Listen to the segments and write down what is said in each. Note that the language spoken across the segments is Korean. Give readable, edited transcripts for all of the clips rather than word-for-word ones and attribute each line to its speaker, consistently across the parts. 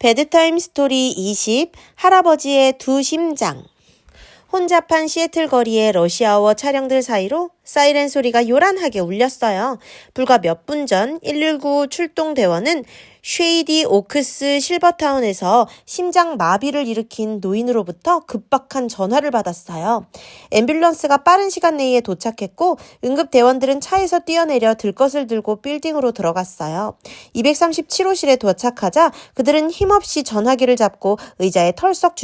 Speaker 1: 배드타임 스토리 20 할아버지의 두 심장. 혼잡한 시애틀 거리의 러시아어 차량들 사이로 사이렌 소리가 요란하게 울렸어요. 불과 몇 분 전 119 출동 대원은 쉐이디 오크스 실버타운에서 심장 마비를 일으킨 노인으로부터 급박한 전화를 받았어요. 앰뷸런스가 빠른 시간 내에 도착했고 응급 대원들은 차에서 뛰어내려 들 것을 들고 빌딩으로 들어갔어요. 237호실에 도착하자 그들은 힘없이 전화기를 잡고 의자에 털썩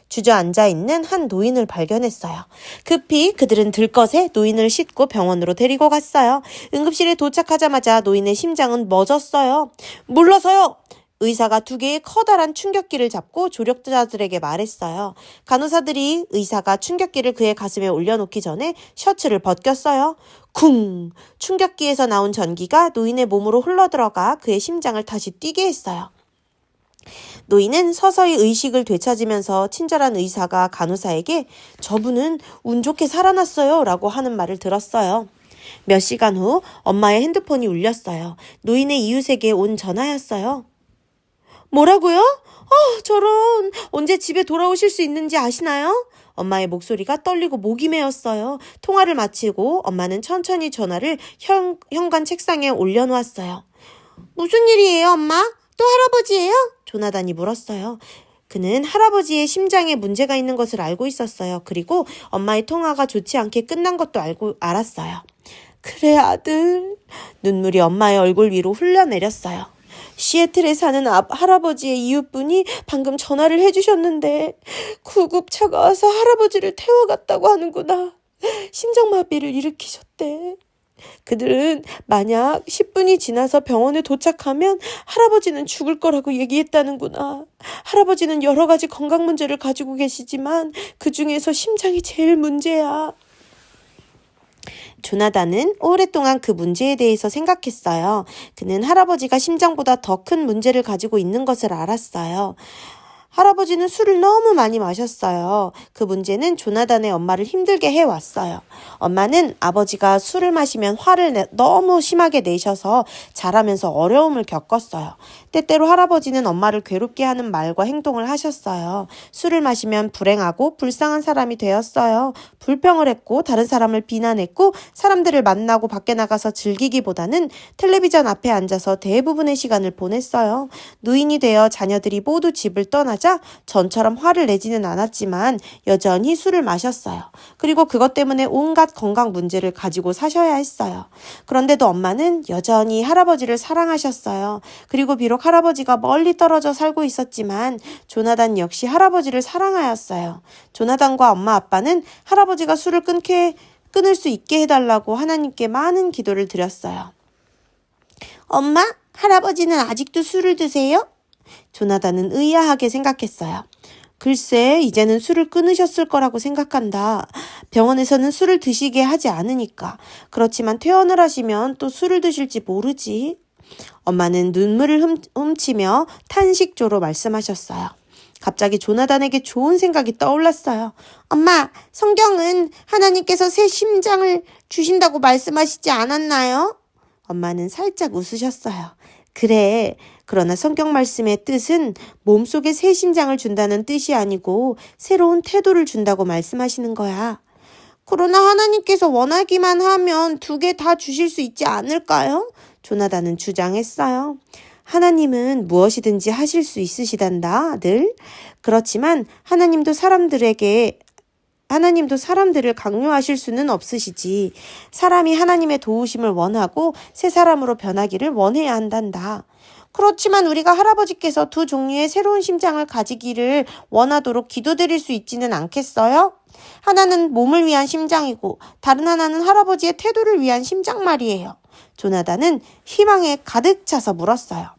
Speaker 1: 주저앉아 있는 한 노인을 발견했어요. 급히 그들은 들것에 노인을 싣고 병원으로 데리고 갔어요. 응급실에 도착하자마자 노인의 심장은 멎었어요. 몰라서요! 의사가 2개의 커다란 충격기를 잡고 조력자들에게 말했어요. 간호사들이 의사가 충격기를 그의 가슴에 올려놓기 전에 셔츠를 벗겼어요. 쿵! 충격기에서 나온 전기가 노인의 몸으로 흘러들어가 그의 심장을 다시 뛰게 했어요. 노인은 서서히 의식을 되찾으면서 친절한 의사가 간호사에게 저분은 운 좋게 살아났어요 라고 하는 말을 들었어요. 몇 시간 후 엄마의 핸드폰이 울렸어요. 노인의 이웃에게 온 전화였어요. 뭐라고요? 저런, 언제 집에 돌아오실 수 있는지 아시나요? 엄마의 목소리가 떨리고 목이 메었어요. 통화를 마치고 엄마는 천천히 전화를 현관 책상에 올려놓았어요. 무슨 일이에요, 엄마? 또 할아버지예요? 조나단이 물었어요. 그는 할아버지의 심장에 문제가 있는 것을 알고 있었어요. 그리고 엄마의 통화가 좋지 않게 끝난 것도 알았어요. 그래, 아들. 눈물이 엄마의 얼굴 위로 흘러내렸어요. 시애틀에 사는 할아버지의 이웃분이 방금 전화를 해주셨는데 구급차가 와서 할아버지를 태워갔다고 하는구나. 심장마비를 일으키셨대. 그들은 만약 10분이 지나서 병원에 도착하면 할아버지는 죽을 거라고 얘기했다는구나. 할아버지는 여러 가지 건강 문제를 가지고 계시지만 그 중에서 심장이 제일 문제야. 조나단은 오랫동안 그 문제에 대해서 생각했어요. 그는 할아버지가 심장보다 더 큰 문제를 가지고 있는 것을 알았어요. 할아버지는 술을 너무 많이 마셨어요. 그 문제는 조나단의 엄마를 힘들게 해왔어요. 엄마는 아버지가 술을 마시면 화를 너무 심하게 내셔서 자라면서 어려움을 겪었어요. 때때로 할아버지는 엄마를 괴롭게 하는 말과 행동을 하셨어요. 술을 마시면 불행하고 불쌍한 사람이 되었어요. 불평을 했고 다른 사람을 비난했고 사람들을 만나고 밖에 나가서 즐기기보다는 텔레비전 앞에 앉아서 대부분의 시간을 보냈어요. 노인이 되어 자녀들이 모두 집을 떠나자 전처럼 화를 내지는 않았지만 여전히 술을 마셨어요. 그리고 그것 때문에 온갖 건강 문제를 가지고 사셔야 했어요. 그런데도 엄마는 여전히 할아버지를 사랑하셨어요. 그리고 비록 할아버지가 멀리 떨어져 살고 있었지만 조나단 역시 할아버지를 사랑하였어요. 조나단과 엄마 아빠는 할아버지가 술을 끊을 수 있게 해달라고 하나님께 많은 기도를 드렸어요. 엄마, 할아버지는 아직도 술을 드세요? 조나단은 의아하게 생각했어요. 글쎄, 이제는 술을 끊으셨을 거라고 생각한다. 병원에서는 술을 드시게 하지 않으니까. 그렇지만 퇴원을 하시면 또 술을 드실지 모르지. 엄마는 눈물을 훔치며 탄식조로 말씀하셨어요. 갑자기 조나단에게 좋은 생각이 떠올랐어요. 엄마, 성경은 하나님께서 새 심장을 주신다고 말씀하시지 않았나요? 엄마는 살짝 웃으셨어요. 그래, 그러나 성경 말씀의 뜻은 몸속에 새 심장을 준다는 뜻이 아니고 새로운 태도를 준다고 말씀하시는 거야. 그러나 하나님께서 원하기만 하면 2개 다 주실 수 있지 않을까요? 조나단은 주장했어요. 하나님은 무엇이든지 하실 수 있으시단다, 늘. 그렇지만 하나님도 사람들을 강요하실 수는 없으시지. 사람이 하나님의 도우심을 원하고 새 사람으로 변하기를 원해야 한단다. 그렇지만 우리가 할아버지께서 2 종류의 새로운 심장을 가지기를 원하도록 기도드릴 수 있지는 않겠어요? 하나는 몸을 위한 심장이고 다른 하나는 할아버지의 태도를 위한 심장 말이에요. 조나단은 희망에 가득 차서 물었어요.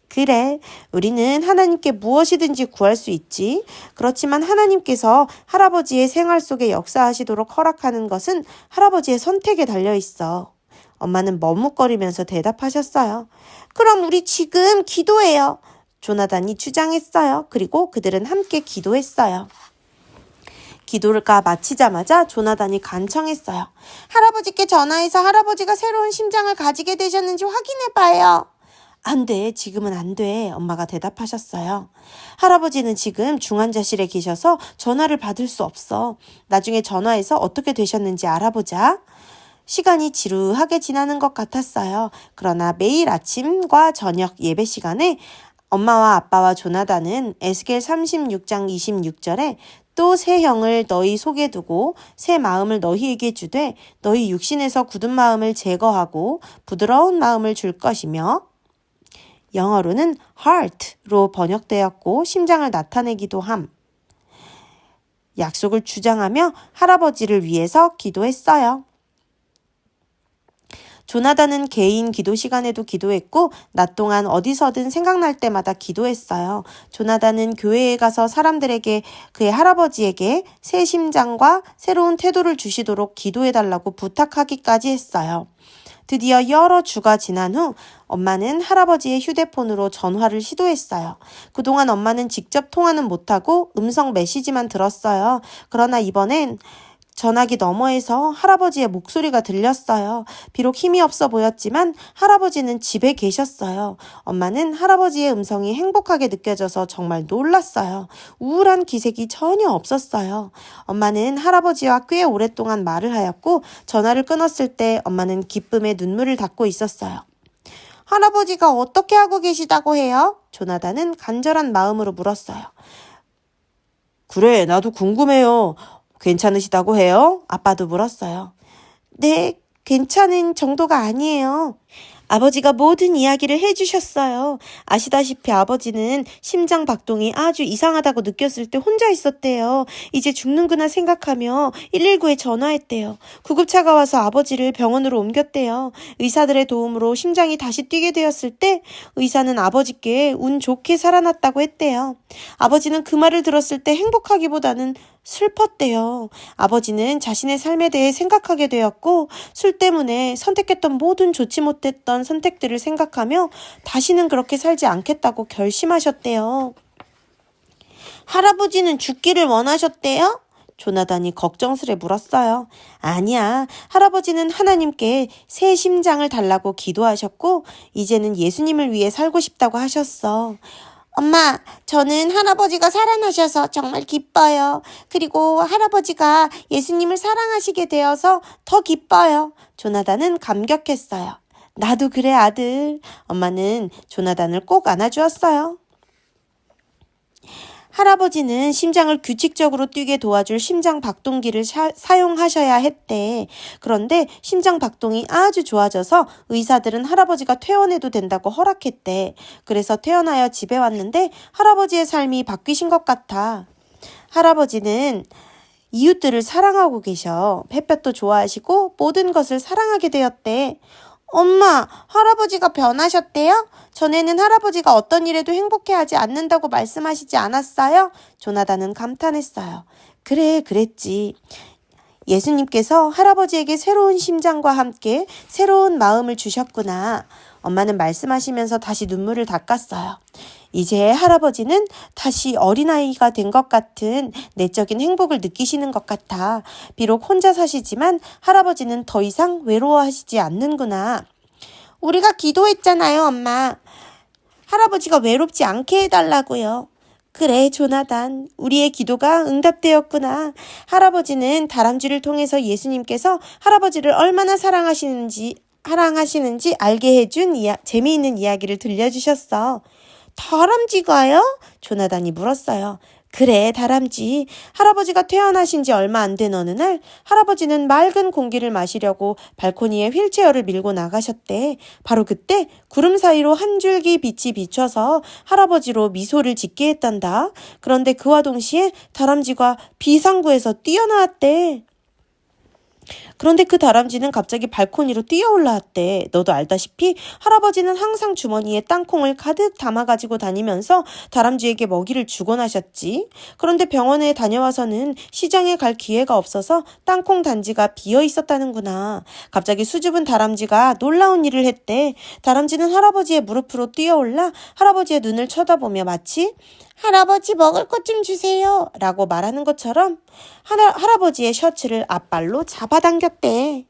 Speaker 1: 그래, 우리는 하나님께 무엇이든지 구할 수 있지. 그렇지만 하나님께서 할아버지의 생활 속에 역사하시도록 허락하는 것은 할아버지의 선택에 달려있어. 엄마는 머뭇거리면서 대답하셨어요. 그럼 우리 지금 기도해요. 조나단이 주장했어요. 그리고 그들은 함께 기도했어요. 기도가 마치자마자 조나단이 간청했어요. 할아버지께 전화해서 할아버지가 새로운 심장을 가지게 되셨는지 확인해봐요. 안 돼, 지금은 안 돼, 엄마가 대답하셨어요. 할아버지는 지금 중환자실에 계셔서 전화를 받을 수 없어. 나중에 전화해서 어떻게 되셨는지 알아보자. 시간이 지루하게 지나는 것 같았어요. 그러나 매일 아침과 저녁 예배 시간에 엄마와 아빠와 조나단은 에스겔 36장 26절에 또 새 형을 너희 속에 두고 새 마음을 너희에게 주되 너희 육신에서 굳은 마음을 제거하고 부드러운 마음을 줄 것이며 영어로는 heart로 번역되었고 심장을 나타내기도 함. 약속을 주장하며 할아버지를 위해서 기도했어요. 조나단은 개인 기도 시간에도 기도했고 낮 동안 어디서든 생각날 때마다 기도했어요. 조나단은 교회에 가서 사람들에게 그의 할아버지에게 새 심장과 새로운 태도를 주시도록 기도해달라고 부탁하기까지 했어요. 드디어 여러 주가 지난 후 엄마는 할아버지의 휴대폰으로 전화를 시도했어요. 그동안 엄마는 직접 통화는 못하고 음성 메시지만 들었어요. 그러나 이번엔 전화기 너머에서 할아버지의 목소리가 들렸어요. 비록 힘이 없어 보였지만 할아버지는 집에 계셨어요. 엄마는 할아버지의 음성이 행복하게 느껴져서 정말 놀랐어요. 우울한 기색이 전혀 없었어요. 엄마는 할아버지와 꽤 오랫동안 말을 하였고 전화를 끊었을 때 엄마는 기쁨에 눈물을 닦고 있었어요. 할아버지가 어떻게 하고 계시다고 해요? 조나단은 간절한 마음으로 물었어요. 그래, 나도 궁금해요. 괜찮으시다고 해요? 아빠도 물었어요. 네, 괜찮은 정도가 아니에요. 아버지가 모든 이야기를 해주셨어요. 아시다시피 아버지는 심장 박동이 아주 이상하다고 느꼈을 때 혼자 있었대요. 이제 죽는구나 생각하며 119에 전화했대요. 구급차가 와서 아버지를 병원으로 옮겼대요. 의사들의 도움으로 심장이 다시 뛰게 되었을 때 의사는 아버지께 운 좋게 살아났다고 했대요. 아버지는 그 말을 들었을 때 행복하기보다는 슬펐대요. 아버지는 자신의 삶에 대해 생각하게 되었고 술 때문에 선택했던 모든 좋지 못했던 선택들을 생각하며 다시는 그렇게 살지 않겠다고 결심하셨대요. 할아버지는 죽기를 원하셨대요? 조나단이 걱정스레 물었어요. 아니야. 할아버지는 하나님께 새 심장을 달라고 기도하셨고 이제는 예수님을 위해 살고 싶다고 하셨어. 엄마, 저는 할아버지가 살아나셔서 정말 기뻐요. 그리고 할아버지가 예수님을 사랑하시게 되어서 더 기뻐요. 조나단은 감격했어요. 나도 그래, 아들. 엄마는 조나단을 꼭 안아주었어요. 할아버지는 심장을 규칙적으로 뛰게 도와줄 심장 박동기를 사용하셔야 했대. 그런데 심장 박동이 아주 좋아져서 의사들은 할아버지가 퇴원해도 된다고 허락했대. 그래서 퇴원하여 집에 왔는데 할아버지의 삶이 바뀌신 것 같아. 할아버지는 이웃들을 사랑하고 계셔. 햇볕도 좋아하시고 모든 것을 사랑하게 되었대. 엄마, 할아버지가 변하셨대요? 전에는 할아버지가 어떤 일에도 행복해하지 않는다고 말씀하시지 않았어요? 조나단은 감탄했어요. 그래, 그랬지. 예수님께서 할아버지에게 새로운 심장과 함께 새로운 마음을 주셨구나. 엄마는 말씀하시면서 다시 눈물을 닦았어요. 이제 할아버지는 다시 어린아이가 된 것 같은 내적인 행복을 느끼시는 것 같아. 비록 혼자 사시지만 할아버지는 더 이상 외로워하시지 않는구나. 우리가 기도했잖아요, 엄마. 할아버지가 외롭지 않게 해달라고요. 그래, 조나단. 우리의 기도가 응답되었구나. 할아버지는 다람쥐를 통해서 예수님께서 할아버지를 얼마나 사랑하시는지 알게 해준 재미있는 이야기를 들려주셨어. 다람쥐가요? 조나단이 물었어요. 그래, 다람쥐. 할아버지가 퇴원하신 지 얼마 안 된 어느 날 할아버지는 맑은 공기를 마시려고 발코니에 휠체어를 밀고 나가셨대. 바로 그때 구름 사이로 한 줄기 빛이 비춰서 할아버지로 미소를 짓게 했단다. 그런데 그와 동시에 다람쥐가 비상구에서 뛰어나왔대. 그런데 그 다람쥐는 갑자기 발코니로 뛰어 올라왔대. 너도 알다시피 할아버지는 항상 주머니에 땅콩을 가득 담아가지고 다니면서 다람쥐에게 먹이를 주곤 하셨지. 그런데 병원에 다녀와서는 시장에 갈 기회가 없어서 땅콩 단지가 비어 있었다는구나. 갑자기 수줍은 다람쥐가 놀라운 일을 했대. 다람쥐는 할아버지의 무릎으로 뛰어올라 할아버지의 눈을 쳐다보며 마치 할아버지 먹을 것 좀 주세요 라고 말하는 것처럼 할아버지의 셔츠를 앞발로 잡아당겼대.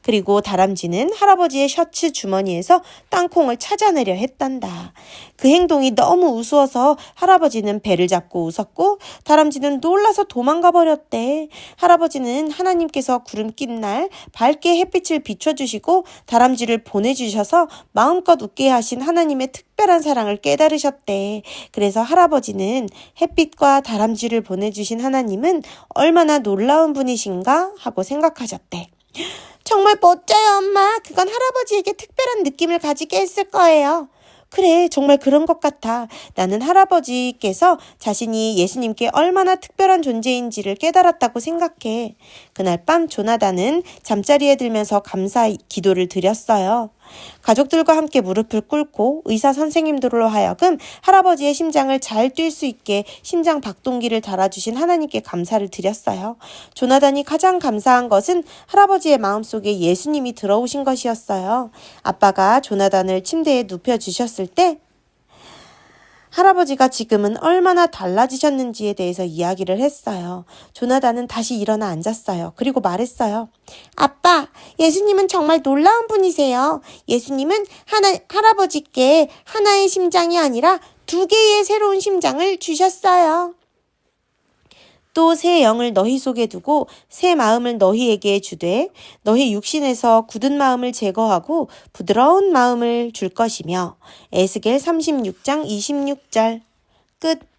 Speaker 1: 그리고 다람쥐는 할아버지의 셔츠 주머니에서 땅콩을 찾아내려 했단다. 그 행동이 너무 우스워서 할아버지는 배를 잡고 웃었고 다람쥐는 놀라서 도망가 버렸대. 할아버지는 하나님께서 구름 낀 날 밝게 햇빛을 비춰주시고 다람쥐를 보내주셔서 마음껏 웃게 하신 하나님의 특별한 사랑을 깨달으셨대. 그래서 할아버지는 햇빛과 다람쥐를 보내주신 하나님은 얼마나 놀라운 분이신가 하고 생각하셨대. 정말 멋져요, 엄마. 그건 할아버지에게 특별한 느낌을 가지게 했을 거예요. 그래, 정말 그런 것 같아. 나는 할아버지께서 자신이 예수님께 얼마나 특별한 존재인지를 깨달았다고 생각해. 그날 밤 조나단은 잠자리에 들면서 감사 기도를 드렸어요. 가족들과 함께 무릎을 꿇고 의사 선생님들로 하여금 할아버지의 심장을 잘 뛸 수 있게 심장 박동기를 달아주신 하나님께 감사를 드렸어요. 조나단이 가장 감사한 것은 할아버지의 마음속에 예수님이 들어오신 것이었어요. 아빠가 조나단을 침대에 눕혀주셨을 때 할아버지가 지금은 얼마나 달라지셨는지에 대해서 이야기를 했어요. 조나단은 다시 일어나 앉았어요. 그리고 말했어요. 아빠, 예수님은 정말 놀라운 분이세요. 예수님은 할아버지께 하나의 심장이 아니라 2개의 새로운 심장을 주셨어요. 또 새 영을 너희 속에 두고 새 마음을 너희에게 주되 너희 육신에서 굳은 마음을 제거하고 부드러운 마음을 줄 것이며. 에스겔 36장 26절 끝.